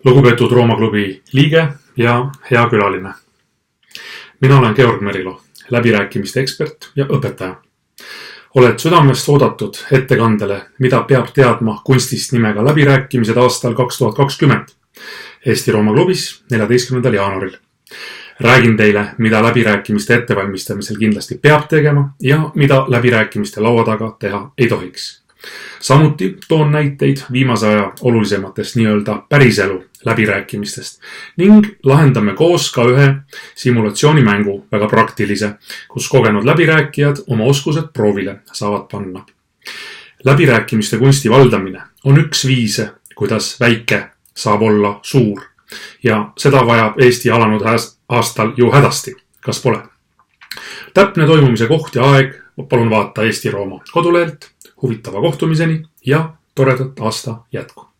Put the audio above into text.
Lugupeetud Rooma klubi liige ja hea külaline. Mina olen Georg Merilo, läbirääkimiste ekspert ja õpetaja. Oled südamest oodatud ettekandele, mida peab teadma kunstist nimega läbirääkimised aastal 2020 Eesti Rooma klubis 14. jaanuaril. Räägin teile, mida läbirääkimiste ettevalmistamisel kindlasti peab tegema ja mida läbirääkimiste laua taga teha ei tohiks. Samuti toon näiteid viimase aja olulisematest nii-öelda päriselu läbirääkimistest ning lahendame koos ka ühe simulatsioonimängu, väga praktilise, kus kogenud läbirääkijad oma oskused proovile saavad panna. Läbirääkimiste kunsti valdamine on üks viise, kuidas väike saab olla suur ja seda vajab Eesti alanud aastal ju hädasti, kas pole. Täpne toimumise koht ja aeg palun vaata Eesti Rooma kodulehelt. Huvitava kohtumiseni ja toredat aasta jätku!